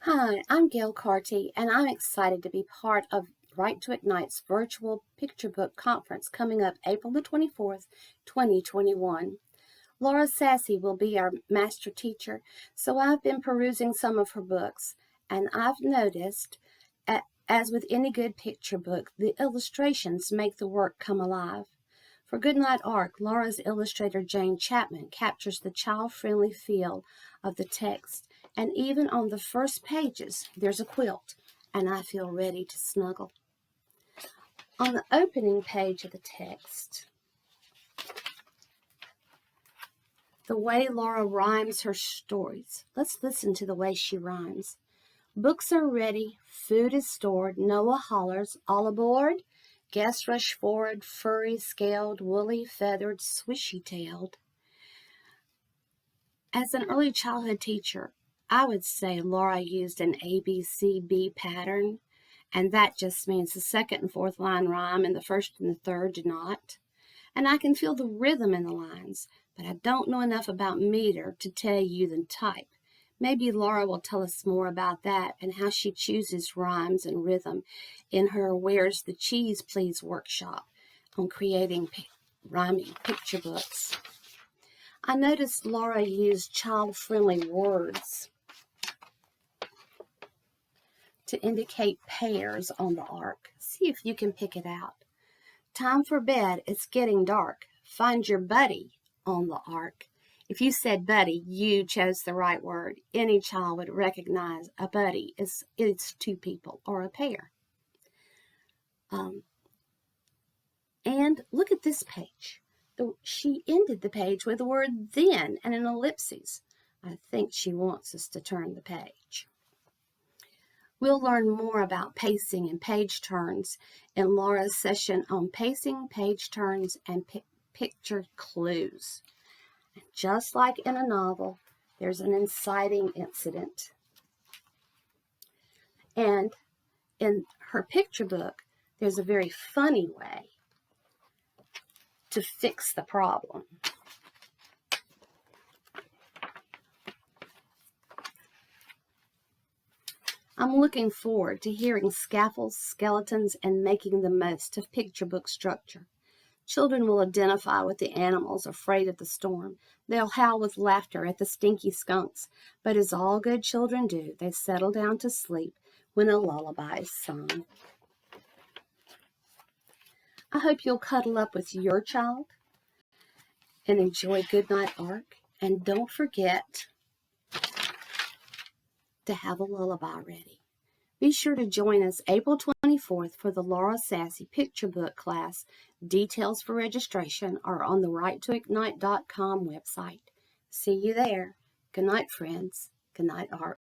Hi, I'm Gail Carty, and I'm excited to be part of Right to Ignite's virtual picture book conference coming up April the 24th, 2021. Laura Sassi will be our master teacher, so I've been perusing some of her books, and I've noticed, as with any good picture book, the illustrations make the work come alive. For Goodnight Arc, Laura's illustrator Jane Chapman captures the child-friendly feel of the text, and even on the first pages, there's a quilt, and I feel ready to snuggle. On the opening page of the text, the way Laura rhymes her stories. Let's listen to the way she rhymes. Books are ready, food is stored, Noah hollers, all aboard? Guests rush forward, furry, scaled, woolly, feathered, swishy-tailed. As an early childhood teacher, I would say Laura used an ABCB pattern, and that just means the second and fourth line rhyme and the first and the third do not. And I can feel the rhythm in the lines, but I don't know enough about meter to tell you the type. Maybe Laura will tell us more about that and how she chooses rhymes and rhythm in her Where's the Cheese Please workshop on creating rhyming picture books. I noticed Laura used child-friendly words to indicate pairs on the arc. See if you can pick it out. Time for bed, it's getting dark. Find your buddy on the arc. If you said buddy, you chose the right word. Any child would recognize a buddy is two people or a pair. And look at this page. She ended the page with the word then and an ellipses. I think she wants us to turn the page. We'll learn more about pacing and page turns in Laura's session on pacing, page turns, and picture clues. And just like in a novel, there's an inciting incident. And in her picture book, there's a very funny way to fix the problem. I'm looking forward to hearing scaffolds, skeletons, and making the most of picture book structure. Children will identify with the animals afraid of the storm. They'll howl with laughter at the stinky skunks. But as all good children do, they settle down to sleep when a lullaby is sung. I hope you'll cuddle up with your child and enjoy Goodnight Arc. And don't forget to have a lullaby ready. Be sure to join us April 24th for the Laura Sassi Picture Book class. Details for registration are on the righttoignite.com website. See you there. Good night, friends. Good night, Art.